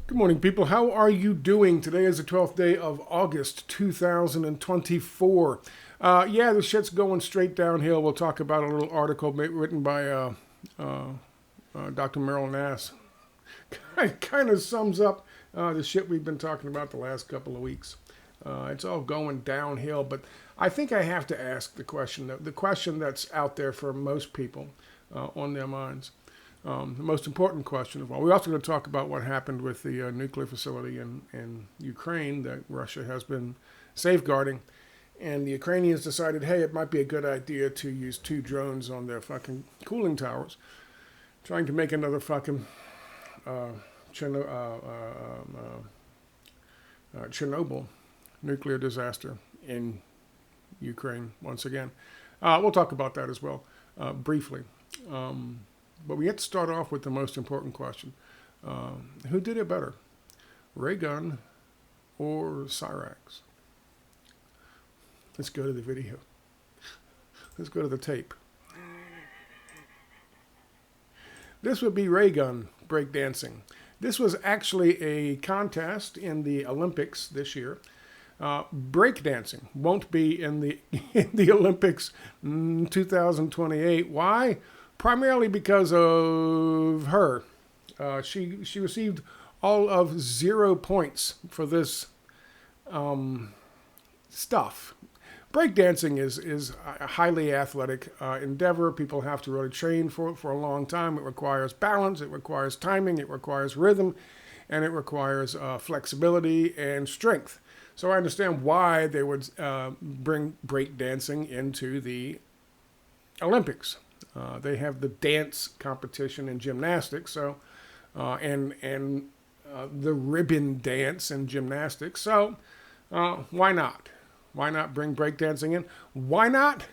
Good morning, people. How are you doing? Today is the 12th day of August, 2024. Yeah, the shit's going straight downhill. We'll talk about a little article written by Dr. Merrill Nass. Kind of sums up the shit we've been talking about the last couple of weeks. It's all going downhill, but I think I have to ask the question that's out there for most people on their minds. The most important question of all. We're also going to talk about what happened with the nuclear facility in Ukraine that Russia has been safeguarding. And the Ukrainians decided, hey, it might be a good idea to use 2 drones on their fucking cooling towers, trying to make another fucking Chernobyl nuclear disaster in Ukraine once again. We'll talk about that as well, briefly. But we have to start off with the most important question. Who did it better, Raygun or Cyraxx? Let's go to the video. Let's go to the tape. This would be Raygun breakdancing. This was actually a contest in the Olympics this year. Breakdancing won't be in the Olympics 2028. Why? Primarily because of her. She received all of 0 points for this stuff. Breakdancing is a highly athletic endeavor. People have to really train for a long time. It requires balance, it requires timing, it requires rhythm, and it requires flexibility and strength. So I understand why they would bring breakdancing into the Olympics. They have the dance competition in gymnastics, so and the ribbon dance in gymnastics. So why not? Why not bring breakdancing in? Why not?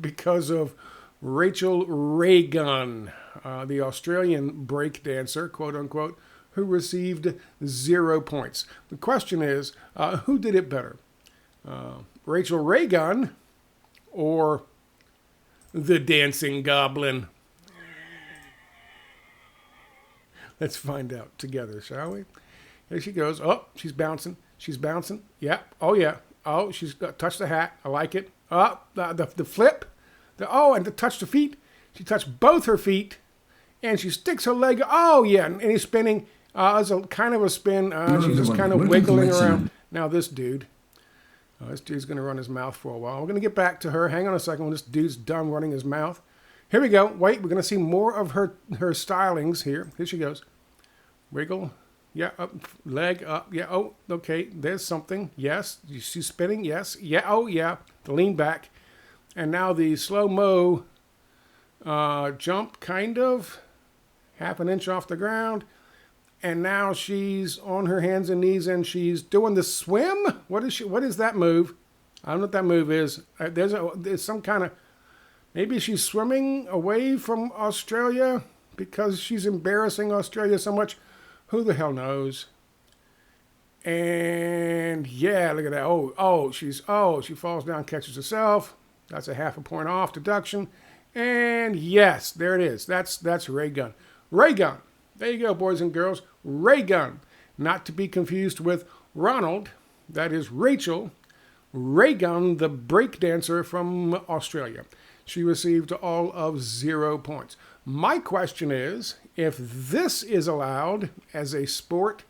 Because of Rachel Raygun, the Australian breakdancer, quote unquote, who received 0 points. The question is, who did it better? Rachel Raygun or the dancing goblin? Let's find out together, shall we? Here she goes. Oh, she's bouncing. She's bouncing. Yeah. Oh, yeah. Oh, she's touched the hat. I like it. Oh, the flip. And to touch the feet. She touched both her feet. And she sticks her leg. Oh, yeah. And he's spinning. It's a kind of a spin. She's just kind of wiggling around. Now this dude's going to run his mouth for a while. We're going to get back to her. Hang on a second when this dude's done running his mouth. Here we go. Wait, we're going to see more of her stylings here. Here she goes. Wiggle. Yeah, up, leg up. Yeah, oh, okay. There's something. Yes. She's spinning. Yes. Yeah, oh, yeah. The lean back. And now the slow-mo jump, kind of. Half an inch off the ground. And now she's on her hands and knees and she's doing the swim. What is that move? I don't know what that move is. There's some kind of, maybe she's swimming away from Australia because she's embarrassing Australia so much. Who the hell knows? And yeah, look at that. She falls down, catches herself. That's a half a point off deduction. And yes, there it is. That's Raygun. Raygun. There you go, boys and girls. Raygun. Not to be confused with Ronald. That is Rachel Raygun, the breakdancer from Australia. She received all of 0 points. My question is, if this is allowed as a sport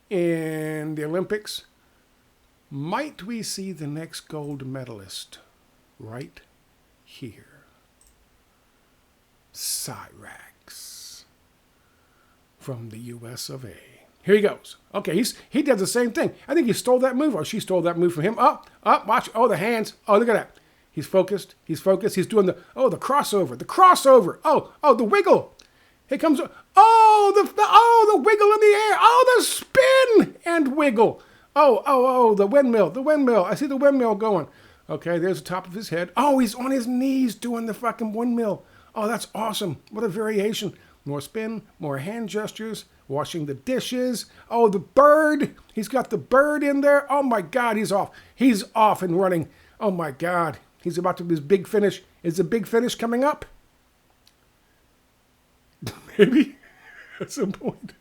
in the Olympics, might we see the next gold medalist right here? Cyraxx from the US of A. Here he goes. Okay, he did the same thing. I think he stole that move, or she stole that move from him. Watch. Oh, the hands. Oh, look at that. He's focused. He's doing the crossover. The crossover. Oh, the wiggle. Here comes, the wiggle in the air. Oh, the spin and wiggle. The windmill. I see the windmill going. Okay, there's the top of his head. Oh, he's on his knees doing the fucking windmill. Oh, that's awesome. What a variation. More spin, more hand gestures, washing the dishes. Oh, the bird. He's got the bird in there. Oh, my God, he's off. He's off and running. Oh, my God. He's about to do his big finish. Is the big finish coming up? Maybe at some point.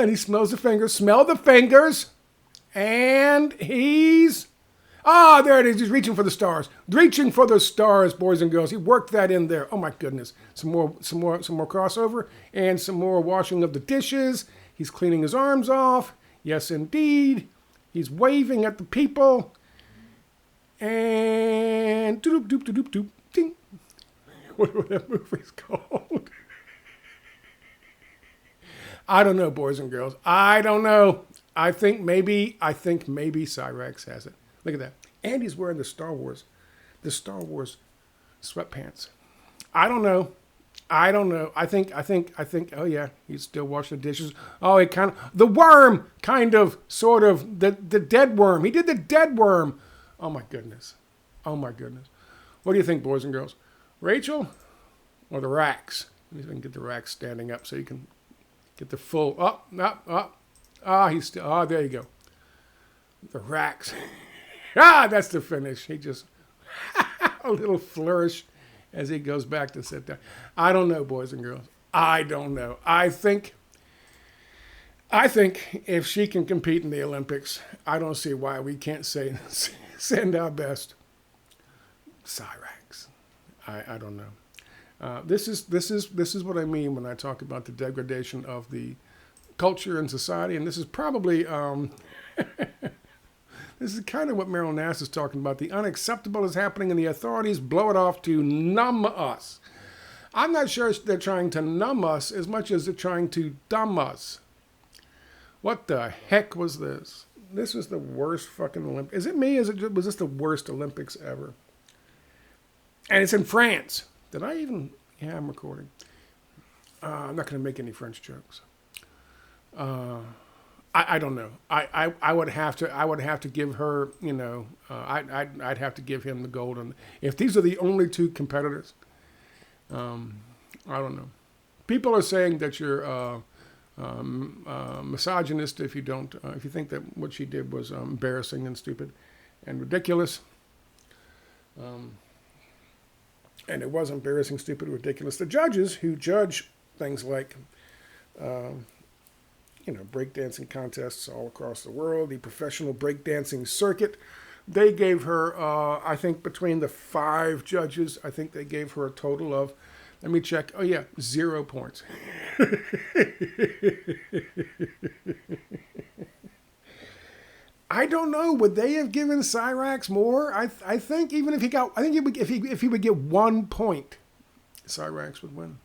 And he smells the fingers. Smell the fingers. And he's... Ah, there it is. He's reaching for the stars. Reaching for the stars, boys and girls. He worked that in there. Oh my goodness. Some more crossover and some more washing of the dishes. He's cleaning his arms off. Yes, indeed. He's waving at the people. And doop doop doop doop doop ding. What that movie's called? I don't know, boys and girls. I don't know. I think maybe Cyraxx has it. Look at that. And he's wearing the Star Wars sweatpants. I don't know. I think, oh yeah, he's still washing the dishes. Oh, the worm, sort of, the dead worm. He did the dead worm. Oh my goodness. What do you think, boys and girls? Rachel or the Rax? Let me see if I can get the Rax standing up so you can get the full, there you go. The Rax. That's the finish. He just, a little flourish as he goes back to sit down. I don't know, boys and girls. I don't know. I think if she can compete in the Olympics, I don't see why we can't send our best. Cyraxx. I don't know. This is what I mean when I talk about the degradation of the culture and society, and this is probably this is kind of what Meryl Nass is talking about. The unacceptable is happening, and the authorities blow it off to numb us. I'm not sure they're trying to numb us as much as they're trying to dumb us. What the heck was this? This was the worst fucking Olympics. Is it me? Was this the worst Olympics ever? And it's in France. Did I even? Yeah, I'm recording. I'm not going to make any French jokes. I don't know. I would have to give her, I'd have to give him the gold. If these are the only two competitors, I don't know. People are saying that you're misogynist if you don't, if you think that what she did was embarrassing and stupid and ridiculous. And it was embarrassing, stupid, ridiculous. The judges who judge things like, breakdancing contests all across the world, the professional breakdancing circuit, they gave her, I think between the 5 judges, I think they gave her a total of, let me check, 0 points. I don't know. Would they have given Cyraxx more? I think even if if he would get 1 point, Cyraxx would win.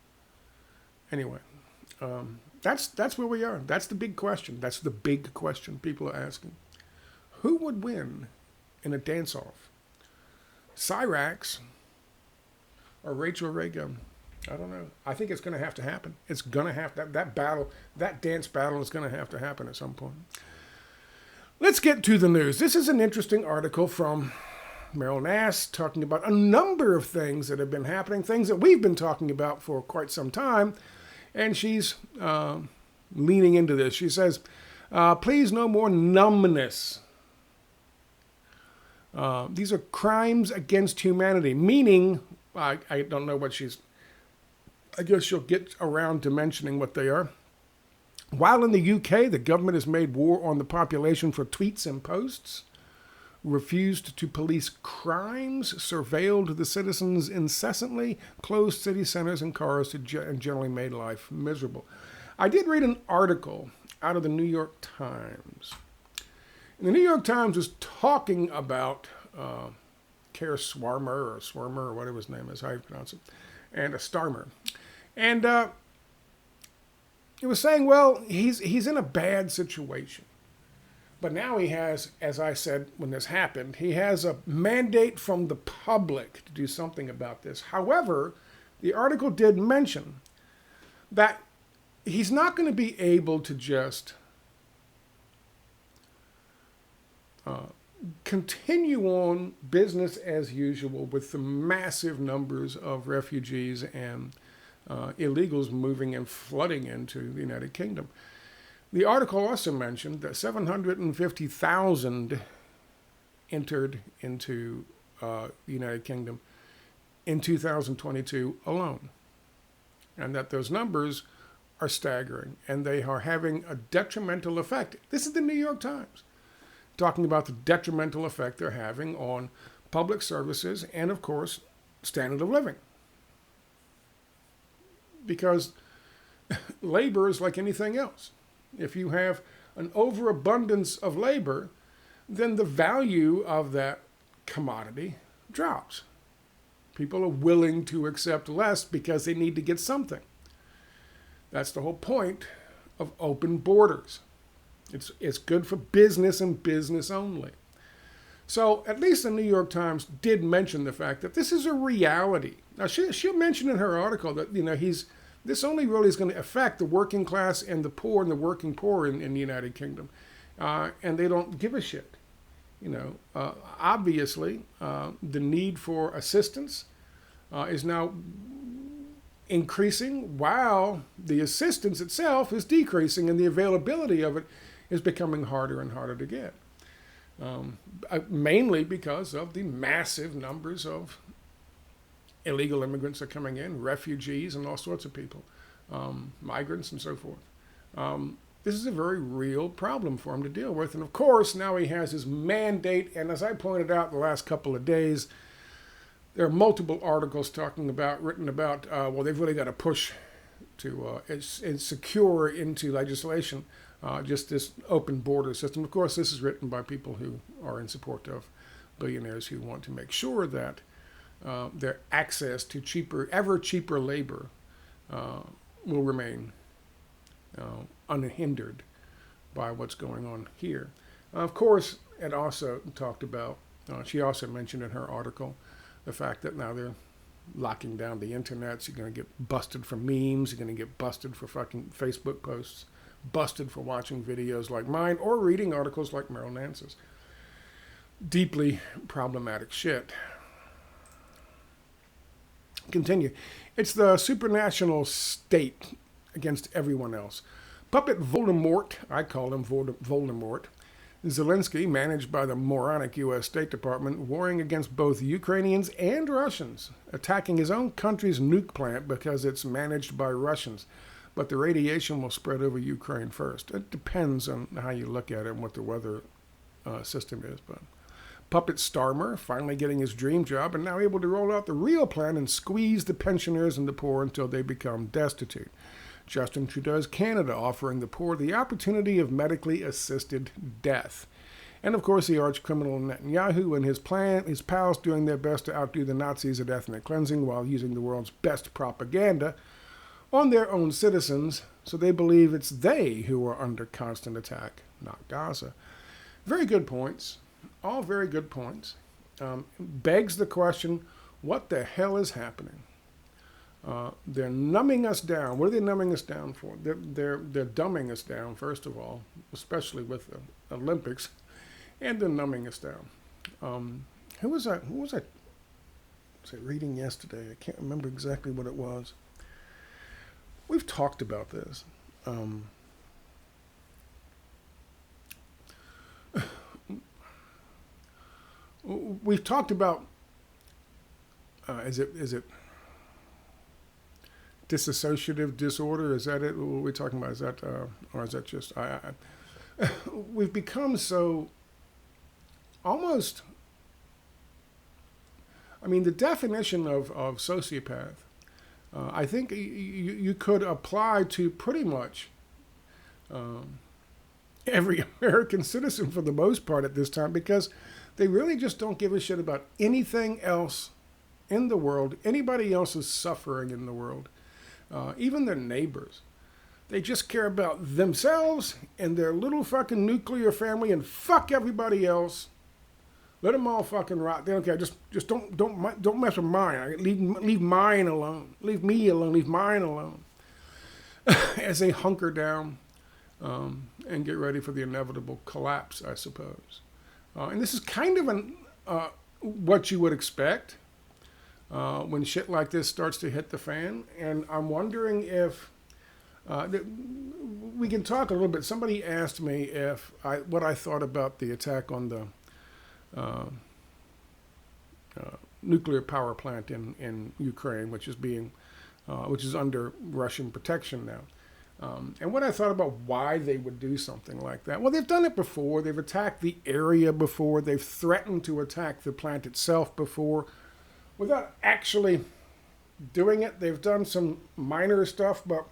Anyway, that's where we are. That's the big question. That's the big question people are asking. Who would win in a dance-off? Cyraxx or Rachel Raygun? I don't know. I think it's going to have to happen. It's going to have that battle, that dance battle is going to have to happen at some point. Let's get to the news. This is an interesting article from Meryl Nass talking about a number of things that have been happening, things that we've been talking about for quite some time, and she's leaning into this. She says, please no more numbness. These are crimes against humanity, meaning, I don't know what I guess she'll get around to mentioning what they are. While in the UK, the government has made war on the population for tweets and posts, refused to police crimes, surveilled the citizens incessantly, closed city centers and cars, and generally made life miserable. I did read an article out of the New York Times. And the New York Times was talking about Keir Starmer, or whatever his name is, how you pronounce it, and a Starmer. And it was saying, well, he's in a bad situation. But now he has, as I said when this happened, he has a mandate from the public to do something about this. However, the article did mention that he's not going to be able to just continue on business as usual with the massive numbers of refugees and illegals moving and flooding into the United Kingdom. The article also mentioned that 750,000 entered into the United Kingdom in 2022 alone, and that those numbers are staggering, and they are having a detrimental effect. This is the New York Times talking about the detrimental effect they're having on public services and, of course, standard of living. Because labor is like anything else. If you have an overabundance of labor, then the value of that commodity drops. People are willing to accept less because they need to get something. That's the whole point of open borders. It's good for business and business only. So at least the New York Times did mention the fact that this is a reality. Now she'll mention in her article that this only really is going to affect the working class and the poor and the working poor in the United Kingdom, and they don't give a shit. Obviously, the need for assistance is now increasing while the assistance itself is decreasing, and the availability of it is becoming harder and harder to get. Mainly because of the massive numbers of illegal immigrants are coming in, refugees and all sorts of people, migrants and so forth. This is a very real problem for him to deal with. And of course, now he has his mandate. And as I pointed out the last couple of days, there are multiple articles written about, they've really got to push to and secure into legislation just this open border system. Of course, this is written by people who are in support of billionaires who want to make sure that their access to ever cheaper labor will remain unhindered by what's going on here. Of course, it also talked about, she also mentioned in her article, the fact that now they're locking down the internet. So you're going to get busted for memes. You're going to get busted for fucking Facebook posts, busted for watching videos like mine or reading articles like Meryl Nance's. Deeply problematic shit. Continue. It's the supranational state against everyone else. Puppet Voldemort, I call him Voldemort, Zelensky, managed by the moronic U.S. State Department, warring against both Ukrainians and Russians, attacking his own country's nuke plant because it's managed by Russians. But the radiation will spread over Ukraine first. It depends on how you look at it and what the weather system is. But Puppet Starmer, finally getting his dream job and now able to roll out the real plan and squeeze the pensioners and the poor until they become destitute. Justin Trudeau's Canada offering the poor the opportunity of medically assisted death. And of course the arch-criminal Netanyahu and his pals doing their best to outdo the Nazis at ethnic cleansing while using the world's best propaganda on their own citizens so they believe it's they who are under constant attack, not Gaza. Very good points. All very good points. Begs the question, what the hell is happening? They're numbing us down. What are they numbing us down for? They're dumbing us down, first of all, especially with the Olympics, and they're numbing us down. Who was I reading yesterday? I can't remember exactly what it was. We've talked about this. We've talked about is it dissociative disorder? Is that it? What we're talking about? Is that or is that just we've become so almost. I mean, the definition of sociopath, I think you could apply to pretty much every American citizen for the most part at this time, because they really just don't give a shit about anything else in the world, anybody else's suffering in the world, even their neighbors. They just care about themselves and their little fucking nuclear family, and fuck everybody else. Let them all fucking rot. They don't care. Just don't mess with mine. Leave mine alone. Leave me alone. Leave mine alone. As they hunker down and get ready for the inevitable collapse, I suppose. And this is kind of what you would expect when shit like this starts to hit the fan. And I'm wondering if we can talk a little bit. Somebody asked me what I thought about the attack on the nuclear power plant in Ukraine, which is under Russian protection now. And when I thought about why they would do something like that, well, they've done it before. They've attacked the area before. They've threatened to attack the plant itself before without actually doing it. They've done some minor stuff, but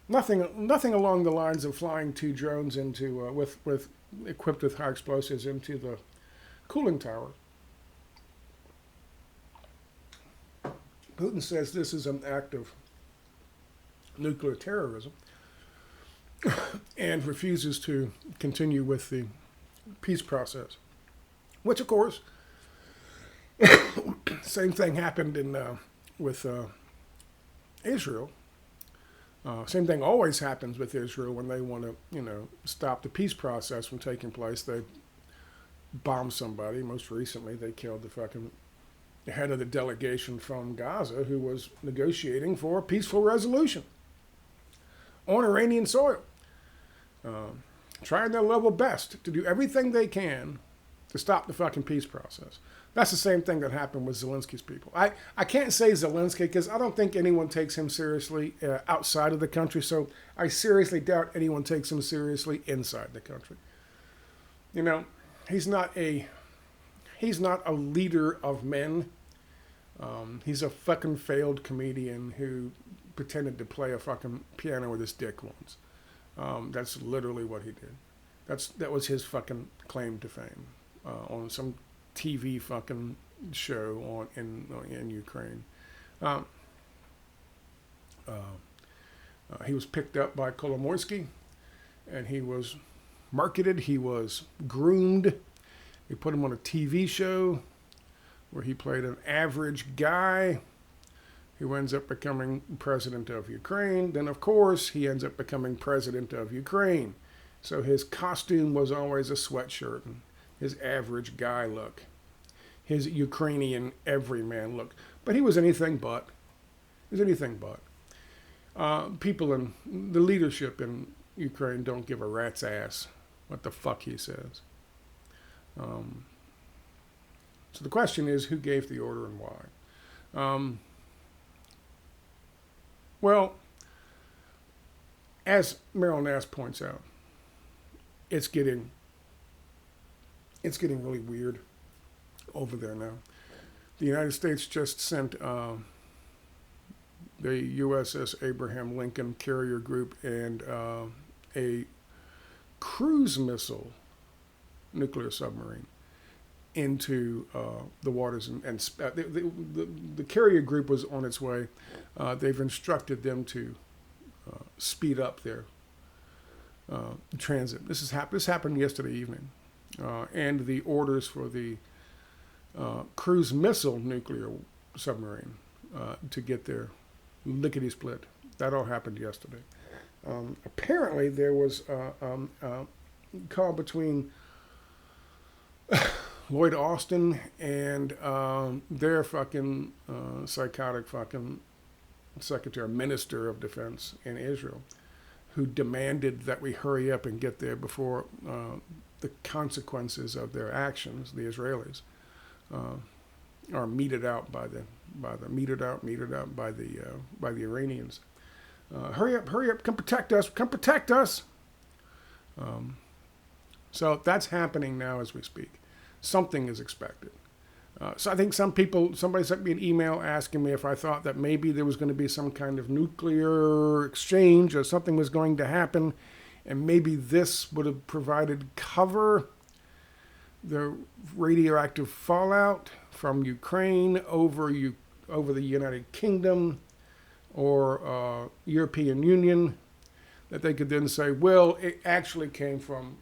nothing along the lines of flying two drones into with equipped with high explosives into the cooling tower. Putin says this is an act of nuclear terrorism and refuses to continue with the peace process. Which, of course, same thing happened with Israel. Same thing always happens with Israel when they want to, stop the peace process from taking place. They bomb somebody. Most recently, they killed the head of the delegation from Gaza who was negotiating for a peaceful resolution on Iranian soil. Trying their level best to do everything they can to stop the fucking peace process. That's the same thing that happened with Zelensky's people. I can't say Zelensky because I don't think anyone takes him seriously outside of the country, so I seriously doubt anyone takes him seriously inside the country. He's not a leader of men. He's a fucking failed comedian who pretended to play a fucking piano with his dick once. That's literally what he did. That was his fucking claim to fame on some TV fucking show in Ukraine. He was picked up by Kolomoisky, and he was marketed. He was groomed. They put him on a TV show where he played an average guy who ends up becoming president of Ukraine. Then, of course, he ends up becoming president of Ukraine. So his costume was always a sweatshirt and his average guy look, his Ukrainian everyman look. But he was anything but. He was anything but. People in the leadership in Ukraine don't give a rat's ass what the fuck he says. So the question is, who gave the order and why? Well, as Meryl Nass points out, it's getting really weird over there now. The United States just sent the USS Abraham Lincoln carrier group and a cruise missile nuclear submarine into the waters, and the carrier group was on its way. They've instructed them to speed up their transit. This happened yesterday evening, and the orders for the cruise missile nuclear submarine to get their lickety split. That all happened yesterday. Apparently, there was a call between Lloyd Austin and their fucking psychotic fucking Minister of Defense in Israel, who demanded that we hurry up and get there before the consequences of their actions, the Israelis, are meted out by the Iranians. Hurry up, come protect us. So that's happening now as we speak. Something is expected. So I think somebody sent me an email asking me if I thought that maybe there was going to be some kind of nuclear exchange or something was going to happen, and maybe this would have provided cover the radioactive fallout from Ukraine over the United Kingdom or European Union, that they could then say, well, it actually came from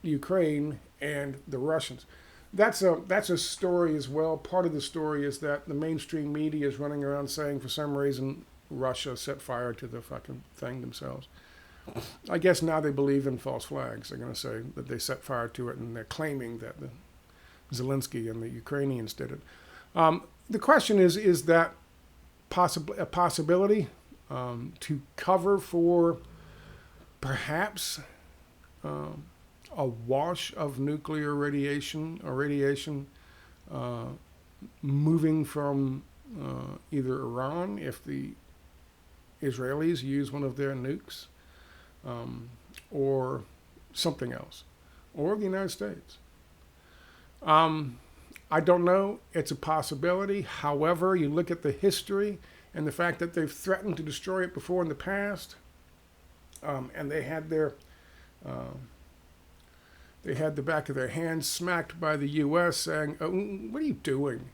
Ukraine and the Russians. That's a story as well. Part of the story is that the mainstream media is running around saying for some reason Russia set fire to the fucking thing themselves. I guess now they believe in false flags. They're going to say that they set fire to it, and they're claiming that the Zelensky and the Ukrainians did it. The question is that a possibility to cover for perhaps a wash of nuclear radiation moving from either Iran, if the Israelis use one of their nukes, or something else, or the United States. I don't know. It's a possibility. However, you look at the history and the fact that they've threatened to destroy it before in the past, and they had the back of their hands smacked by the U.S. saying, oh, "What are you doing?"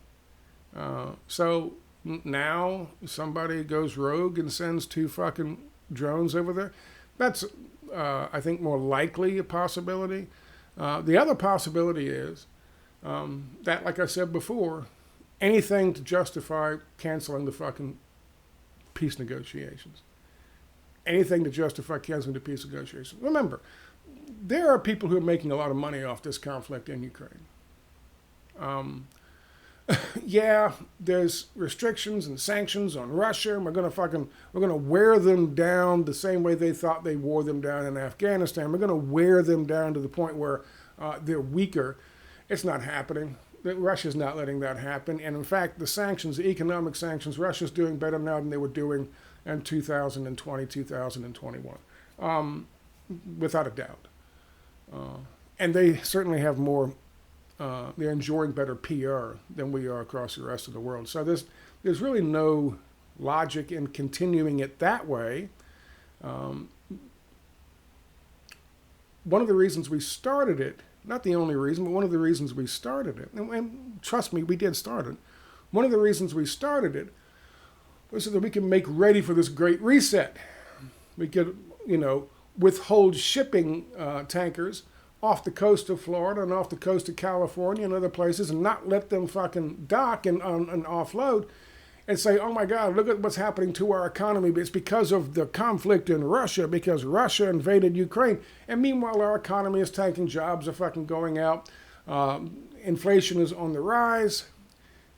So now somebody goes rogue and sends 2 fucking drones over there. That's, I think, more likely a possibility. The other possibility is that, like I said before, anything to justify canceling the fucking peace negotiations. Anything to justify canceling the peace negotiations. Remember, there are people who are making a lot of money off this conflict in Ukraine. Yeah, there's restrictions and sanctions on Russia, and we're gonna wear them down the same way they thought they wore them down in Afghanistan. We're gonna wear them down to the point where they're weaker. It's not happening. Russia's not letting that happen. And in fact, the sanctions, the economic sanctions, Russia's doing better now than they were doing in 2020, 2021, without a doubt. And they certainly have more. They're enjoying better PR than we are across the rest of the world. So there's really no logic in continuing it that way. One of the reasons we started it, not the only reason, but one of the reasons we started it, and trust me, we did start it. One of the reasons we started it was so that we can make ready for this great reset. We could, withhold shipping tankers off the coast of Florida and off the coast of California and other places and not let them fucking dock and offload and say, oh my God, look at what's happening to our economy. It's because of the conflict in Russia, because Russia invaded Ukraine. And meanwhile, our economy is tanking, jobs are fucking going out. Inflation is on the rise.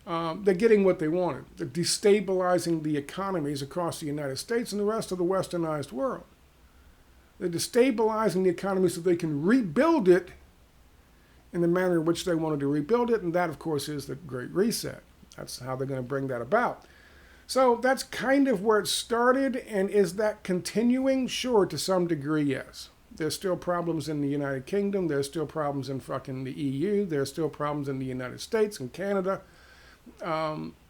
They're getting what they wanted. They're destabilizing the economies across the United States and the rest of the westernized world. They're destabilizing the economy so they can rebuild it in the manner in which they wanted to rebuild it. And that, of course, is the Great Reset. That's how they're going to bring that about. So that's kind of where it started. And is that continuing? Sure, to some degree, yes. There's still problems in the United Kingdom. There's still problems in fucking the EU. There's still problems in the United States and Canada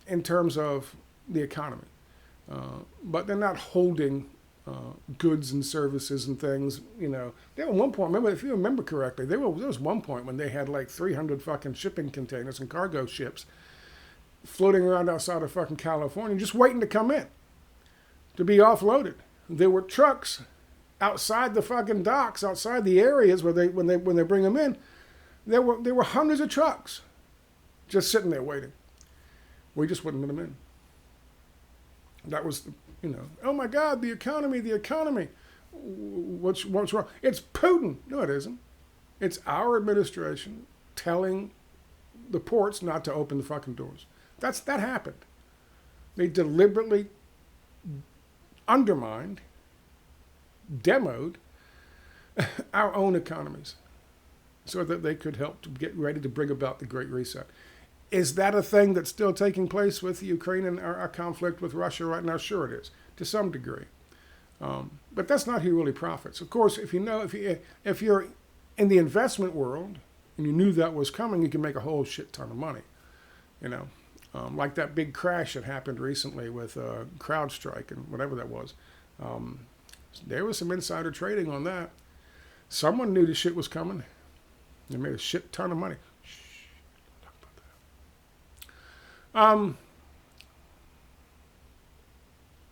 in terms of the economy. But they're not holding goods and services and things, There at one point, remember, if you remember correctly, there was one point when they had like 300 fucking shipping containers and cargo ships floating around outside of fucking California, just waiting to come in, to be offloaded. There were trucks outside the fucking docks, outside the areas where when they bring them in. There were hundreds of trucks just sitting there waiting. We just wouldn't let them in. That was oh my God, the economy. What's wrong? It's Putin. No, it isn't. It's our administration telling the ports not to open the fucking doors. That happened. They deliberately undermined, demoed our own economies so that they could help to get ready to bring about the Great Reset. Is that a thing that's still taking place with Ukraine and our conflict with Russia right now? Sure it is, to some degree. But that's not who really profits. Of course, if you're in the investment world and you knew that was coming, you can make a whole shit ton of money. Like that big crash that happened recently with CrowdStrike and whatever that was. There was some insider trading on that. Someone knew the shit was coming. They made a shit ton of money.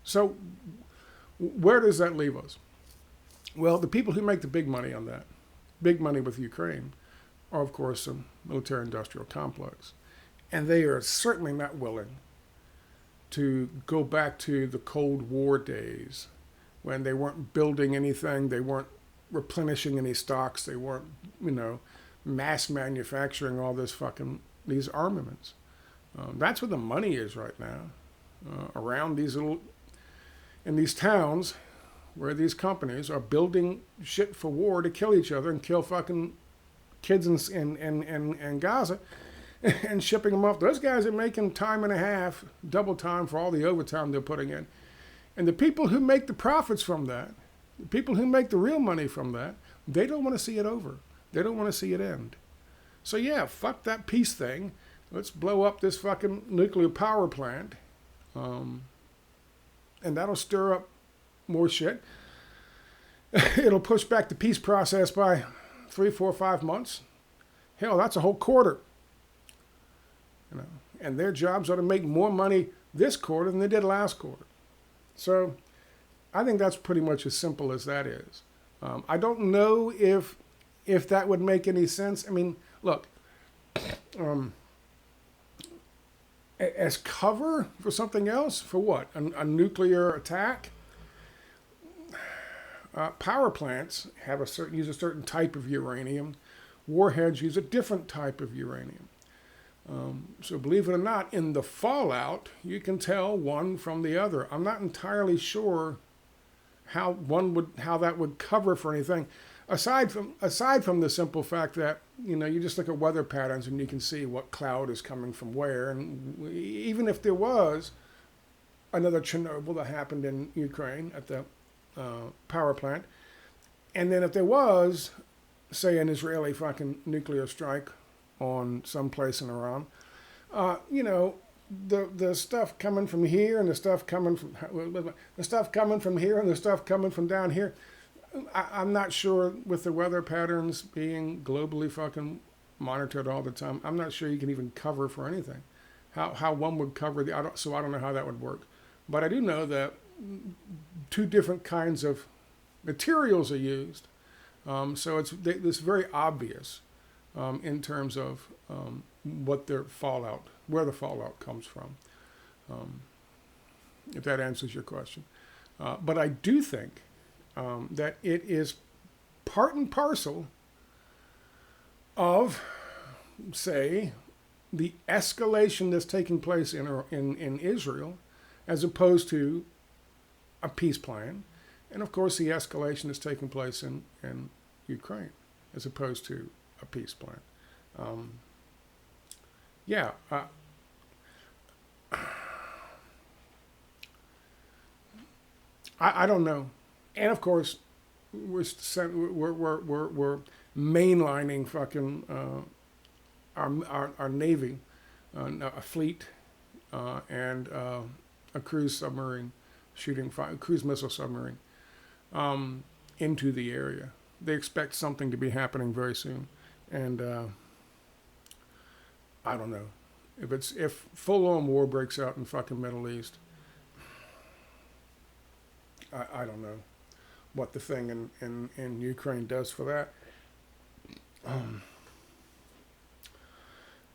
So where does that leave us? Well, the people who make the big money on that, big money with Ukraine, are, of course, a military-industrial complex. And they are certainly not willing to go back to the Cold War days when they weren't building anything, they weren't replenishing any stocks, they weren't, mass manufacturing all these armaments. That's where the money is right now, around in these towns where these companies are building shit for war to kill each other and kill fucking kids in Gaza and shipping them off. Those guys are making time and a half, double time for all the overtime they're putting in. And the people who make the profits from that, the people who make the real money from that, they don't want to see it over. They don't want to see it end. So yeah, fuck that peace thing. Let's blow up this fucking nuclear power plant. And that'll stir up more shit. It'll push back the peace process by 3, 4, 5 months. Hell, that's a whole quarter. You know, and their jobs are to make more money this quarter than they did last quarter. So I think that's pretty much as simple as that is. I don't know if that would make any sense. I mean, look, as cover for something else, for what? A nuclear attack? Power plants have use a certain type of uranium. Warheads use a different type of uranium. So believe it or not, in the fallout, you can tell one from the other. I'm not entirely sure how that would cover for anything, aside from the simple fact that, you know, you just look at weather patterns and you can see what cloud is coming from where. And even if there was another Chernobyl that happened in Ukraine at the power plant, and then if there was, say, an Israeli fucking nuclear strike on some place in Iran, you know, the stuff coming from here and the stuff coming from here and the stuff coming from down here, I'm not sure, with the weather patterns being globally fucking monitored all the time, I'm not sure you can even cover for anything. How one would cover I don't know how that would work. But I do know that 2 different kinds of materials are used. So it's very obvious in terms of what their fallout, where the fallout comes from, if that answers your question. But I do think that it is part and parcel of, say, the escalation that's taking place in Israel, as opposed to a peace plan, and of course the escalation that's taking place in Ukraine, as opposed to a peace plan. I don't know, and of course we're mainlining fucking our Navy, a fleet, and a cruise submarine cruise missile submarine into the area. They expect something to be happening very soon, and I don't know if full-on war breaks out in fucking Middle East. I don't know what the thing in Ukraine does for that.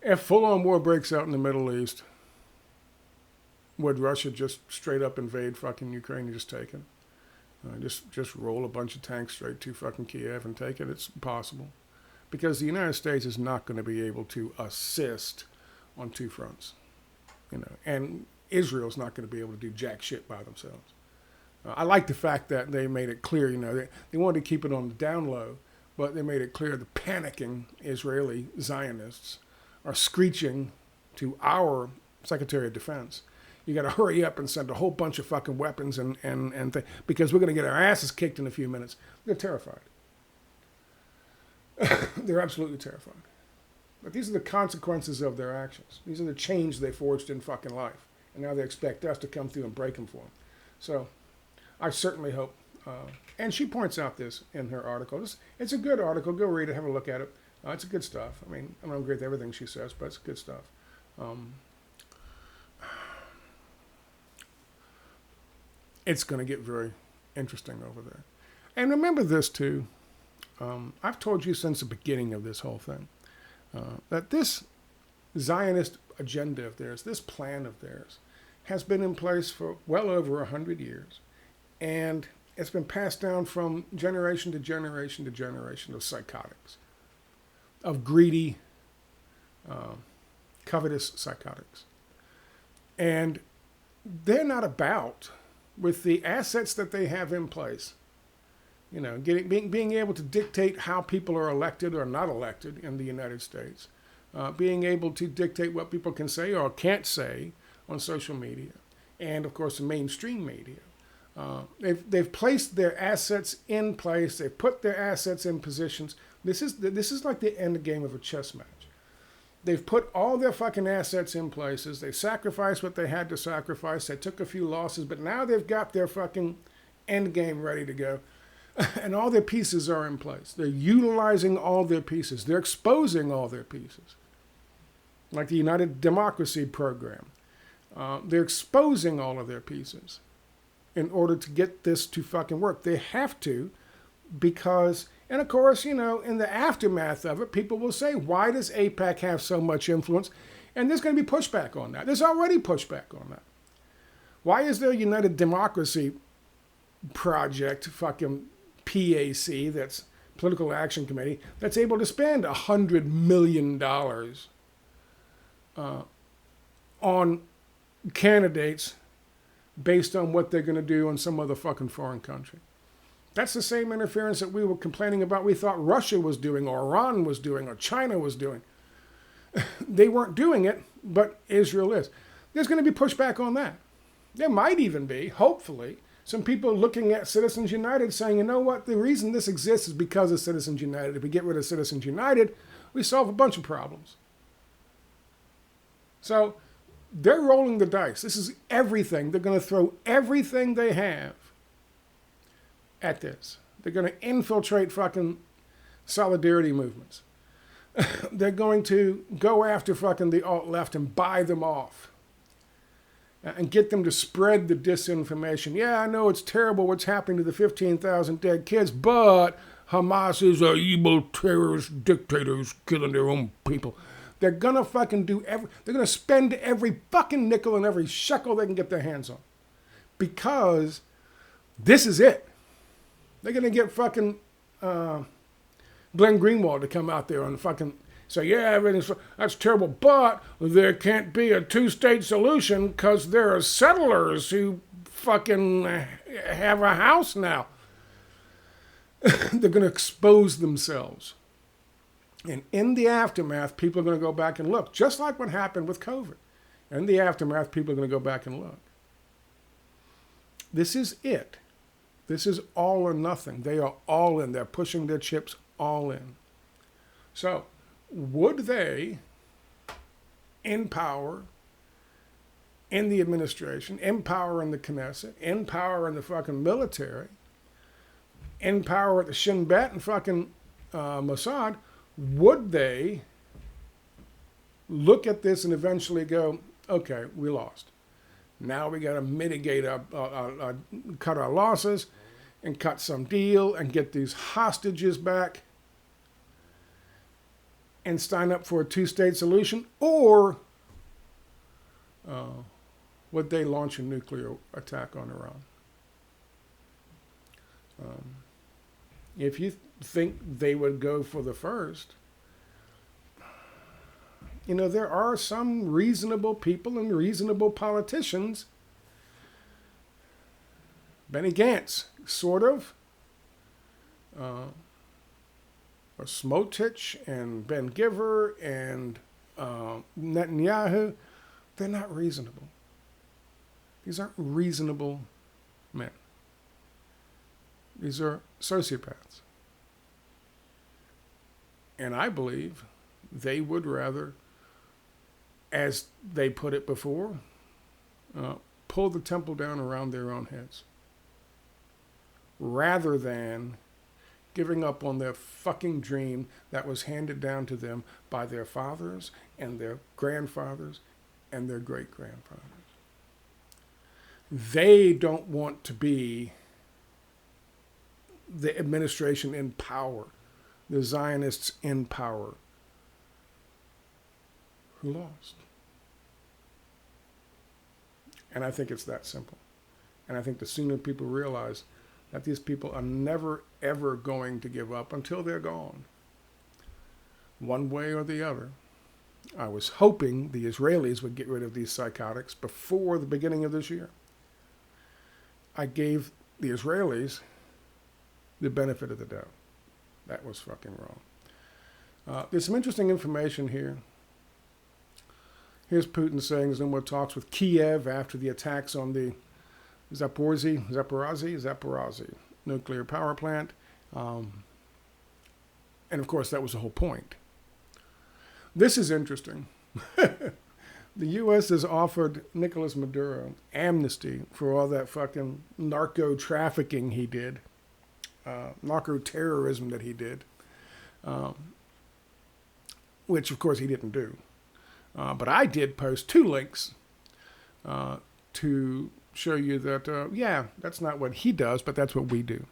If full-on war breaks out in the Middle East, would Russia just straight up invade fucking Ukraine and just take it? Just roll a bunch of tanks straight to fucking Kiev and take it? It's possible. Because the United States is not going to be able to assist on 2 fronts. You know, and Israel's not going to be able to do jack shit by themselves. I like the fact that they made it clear, you know, they wanted to keep it on the down low, but they made it clear the panicking Israeli Zionists are screeching to our Secretary of Defense, you got to hurry up and send a whole bunch of fucking weapons because we're going to get our asses kicked in a few minutes. They're terrified. They're absolutely terrified. But these are the consequences of their actions. These are the chains they forged in fucking life. And now they expect us to come through and break them for them. So I certainly hope, and she points out this in her article. It's a good article. Go read it, have a look at it. It's good stuff. I mean, I don't agree with everything she says, but it's good stuff. It's going to get very interesting over there. And remember this, too. I've told you since the beginning of this whole thing that this Zionist agenda of theirs, this plan of theirs, has been in place for well over 100 years. And it's been passed down from generation to generation to generation of psychotics, of greedy, covetous psychotics. And they're not about, with the assets that they have in place, you know, being able to dictate how people are elected or not elected in the United States, being able to dictate what people can say or can't say on social media, and of course the mainstream media. They've placed their assets in place. They've put their assets in positions. This is like the end game of a chess match. They've put all their fucking assets in places. They sacrificed what they had to sacrifice. They took a few losses, but now they've got their fucking end game ready to go. And all their pieces are in place. They're utilizing all their pieces. They're exposing all their pieces. Like the United Democracy Program. They're exposing all of their pieces in order to get this to fucking work. They have to, because, and of course, you know, in the aftermath of it, people will say, why does AIPAC have so much influence? And there's going to be pushback on that. There's already pushback on that. Why is there a United Democracy Project, fucking PAC, that's Political Action Committee, that's able to spend $100 million on candidates based on what they're going to do in some other fucking foreign country? That's the same interference that we were complaining about we thought Russia was doing, or Iran was doing, or China was doing. They weren't doing it, but Israel is. There's going to be pushback on that. There might even be, hopefully, some people looking at Citizens United saying, you know what, the reason this exists is because of Citizens United. If we get rid of Citizens United, we solve a bunch of problems. So they're rolling the dice. This is everything. They're going to throw everything they have at this. They're going to infiltrate fucking solidarity movements. They're going to go after fucking the alt-left and buy them off. And get them to spread the disinformation. Yeah, I know it's terrible what's happening to the 15,000 dead kids, but Hamas is a evil terrorist dictators killing their own people. They're gonna fucking do they're gonna spend every fucking nickel and every shekel they can get their hands on. Because this is it. They're gonna get fucking Glenn Greenwald to come out there and fucking say, yeah, that's terrible, but there can't be a two-state solution because there are settlers who fucking have a house now. They're going to expose themselves. And in the aftermath, people are going to go back and look, just like what happened with COVID. In the aftermath, people are going to go back and look. This is it. This is all or nothing. They are all in. They're pushing their chips all in. So, would they, in power, in the administration, in power in the Knesset, in power in the fucking military, in power at the Shin Bet and fucking Mossad, would they look at this and eventually go, okay, we lost. Now we got to mitigate, cut our losses and cut some deal and get these hostages back and sign up for a two-state solution? Or would they launch a nuclear attack on Iran? If you think they would go for the first, you know, there are some reasonable people and reasonable politicians. Benny Gantz, sort of. Smotrich and Ben Giver and Netanyahu, they're not reasonable. These aren't reasonable men. These are sociopaths. And I believe they would rather, as they put it before, pull the temple down around their own heads, rather than giving up on their fucking dream that was handed down to them by their fathers and their grandfathers and their great-grandfathers. They don't want to be the administration in power, the Zionists in power, who lost. And I think it's that simple. And I think the sooner people realize that these people are never, ever going to give up until they're gone, one way or the other. I was hoping the Israelis would get rid of these psychotics before the beginning of this year. I gave the Israelis the benefit of the doubt. That was fucking wrong. There's some interesting information here. Here's Putin saying there's no more talks with Kiev after the attacks on the Zaporizhzhia nuclear power plant. And of course, that was the whole point. This is interesting. The U.S. has offered Nicolas Maduro amnesty for all that fucking narco trafficking he did, narco terrorism that he did, which of course he didn't do. But I did post 2 links to show you that, yeah, that's not what he does, but that's what we do.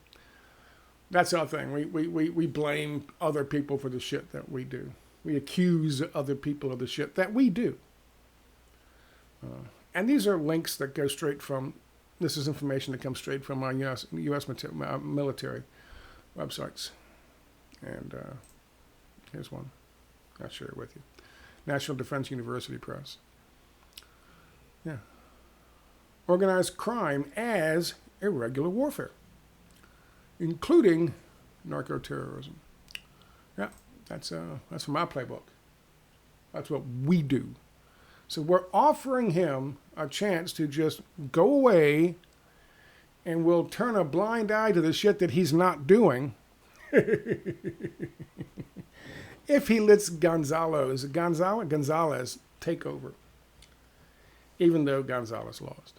That's our thing. We blame other people for the shit that we do. We accuse other people of the shit that we do. And these are links that go straight from, this is information that comes straight from our U.S. military websites. And here's one. I'll share it with you. National Defense University Press. Yeah. Organized crime as irregular warfare, including narco-terrorism. Yeah, that's from my playbook. That's what we do. So we're offering him a chance to just go away, and we'll turn a blind eye to the shit that he's not doing if he lets Gonzalez take over, even though Gonzalez lost.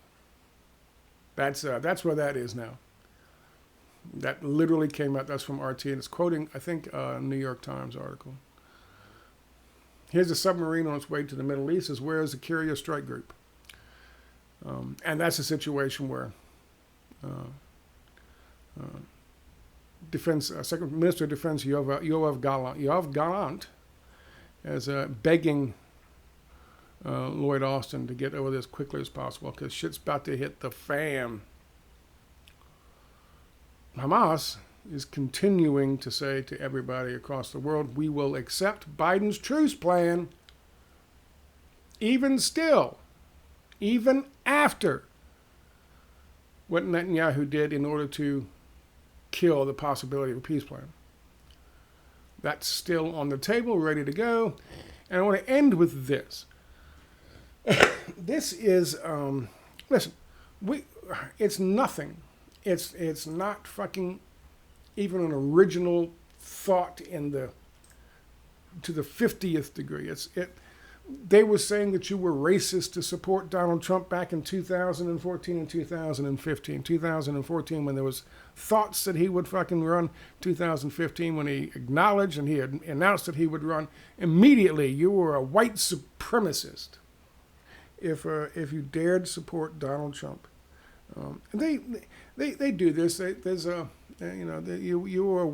That's where that is now. That literally came out. That's from RT, and it's quoting, I think, a New York Times article. Here's a submarine on its way to the Middle East. Where is the Curia strike group? And that's a situation where Second Minister of Defense Yoav Gallant is begging Lloyd Austin to get over this as quickly as possible because shit's about to hit the fan. Hamas is continuing to say to everybody across the world, we will accept Biden's truce plan even still, even after what Netanyahu did in order to kill the possibility of a peace plan. That's still on the table, ready to go. And I want to end with this. This is, listen, it's nothing. It's not fucking even an original thought to the 50th degree. They were saying that you were racist to support Donald Trump back in 2014 and 2015. 2014 when there was thoughts that he would fucking run. 2015 when he acknowledged and he had announced that he would run. Immediately you were a white supremacist if you dared support Donald Trump. They do this. You were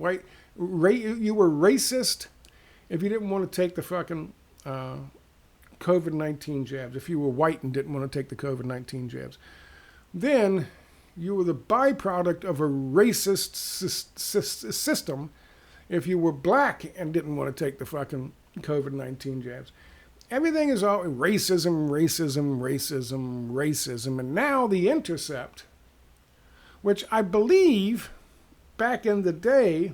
you were racist if you didn't want to take the fucking COVID-19 jabs. If you were white and didn't want to take the COVID-19 jabs, then you were the byproduct of a racist system. If you were black and didn't want to take the fucking COVID-19 jabs. Everything is all racism, and now The Intercept, which I believe back in the day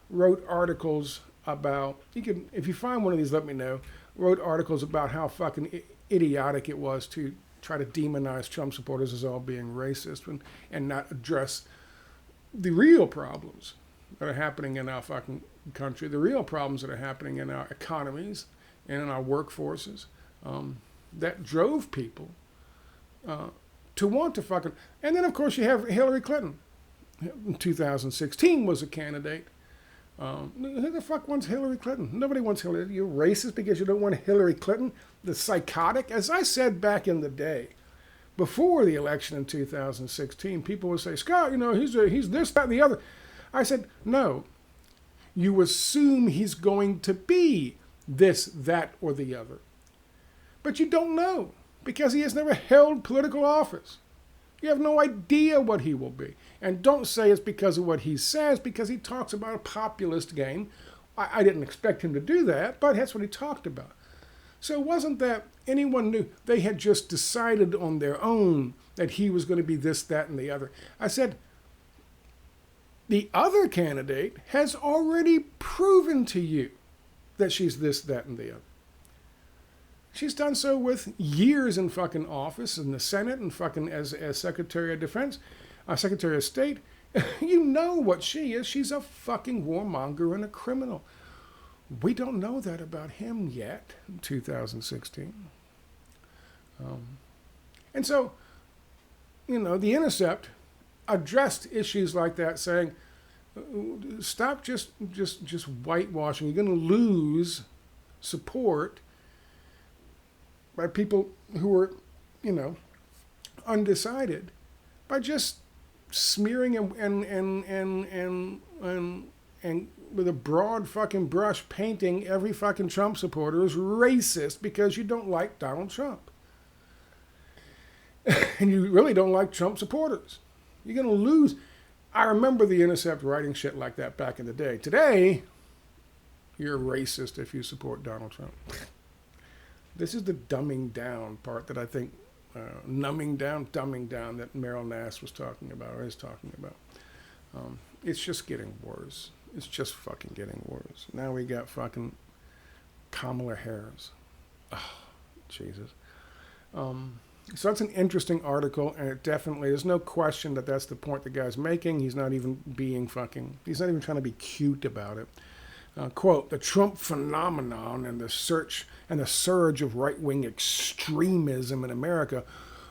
wrote articles about, if you find one of these, let me know, wrote articles about how fucking idiotic it was to try to demonize Trump supporters as all being racist and not address the real problems that are happening in our fucking country, the real problems that are happening in our economies and in our workforces that drove people to want to fucking... And then, of course, you have Hillary Clinton. In 2016 was a candidate. Who the fuck wants Hillary Clinton? Nobody wants Hillary. You're racist because you don't want Hillary Clinton? The psychotic? As I said back in the day, before the election in 2016, people would say, Scott, he's this, that, and the other. I said, no. You assume he's going to be this, that, or the other. But you don't know because he has never held political office. You have no idea what he will be. And don't say it's because of what he says, because he talks about a populist game. I didn't expect him to do that, but that's what he talked about. So it wasn't that anyone knew. They had just decided on their own that he was going to be this, that, and the other. I said, the other candidate has already proven to you that she's this, that, and the other. She's done so with years in fucking office in the Senate and fucking as Secretary of Defense, Secretary of State. You know what she is. She's a fucking warmonger and a criminal. We don't know that about him yet in 2016. And so, you know, The Intercept addressed issues like that, saying, stop just whitewashing. You're going to lose support by people who are, you know, undecided by just smearing and with a broad fucking brush painting every fucking Trump supporter as racist because you don't like Donald Trump. And you really don't like Trump supporters. You're going to lose. I remember The Intercept writing shit like that back in the day. Today, you're racist if you support Donald Trump. This is the dumbing down part that I think, dumbing down that Meryl Nass was talking about, or is talking about. It's just getting worse. It's just fucking getting worse. Now we got fucking Kamala Harris. Oh, Jesus. So that's an interesting article, and it definitely, there's no question that that's the point the guy's making. He's not even he's not even trying to be cute about it. Quote, the Trump phenomenon and the surge of right-wing extremism in America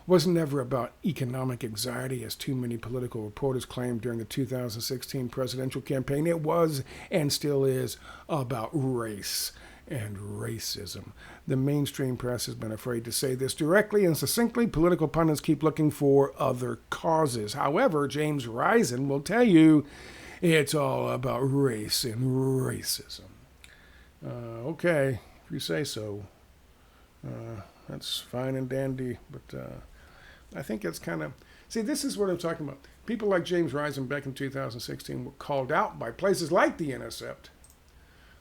was never about economic anxiety, as too many political reporters claimed during the 2016 presidential campaign. It was, and still is, about race and racism. The mainstream press has been afraid to say this directly and succinctly. Political pundits keep looking for other causes. However, James Raygun will tell you it's all about race and racism. Okay, if you say so. That's fine and dandy, but I think it's kind of... See, this is what I'm talking about. People like James Raygun back in 2016 were called out by places like The Intercept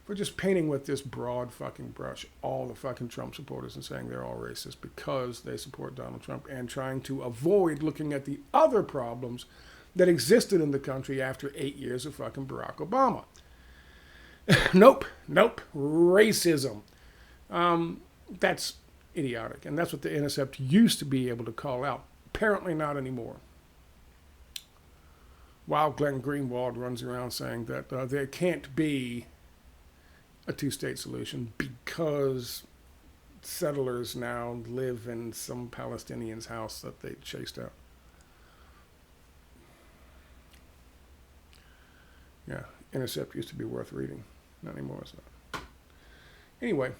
for just painting with this broad fucking brush all the fucking Trump supporters and saying they're all racist because they support Donald Trump, and trying to avoid looking at the other problems that existed in the country after 8 years of fucking Barack Obama. Nope, racism. That's idiotic, and that's what The Intercept used to be able to call out. Apparently not anymore. While Glenn Greenwald runs around saying that there can't be a two-state solution because settlers now live in some Palestinian's house that they chased out. Yeah, Intercept used to be worth reading. Not anymore, it's not. Anyway,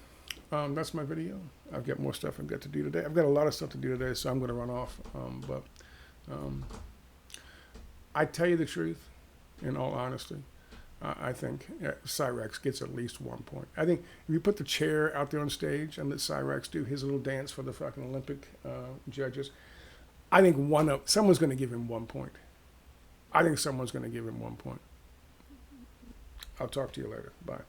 that's my video. I've got more stuff I've got to do today. I've got a lot of stuff to do today, so I'm going to run off. But I tell you the truth, in all honesty. I think Cyraxx gets at least 1 point. I think if you put the chair out there on stage and let Cyraxx do his little dance for the fucking Olympic judges, I think someone's going to give him 1 point. I think someone's going to give him 1 point. I'll talk to you later. Bye.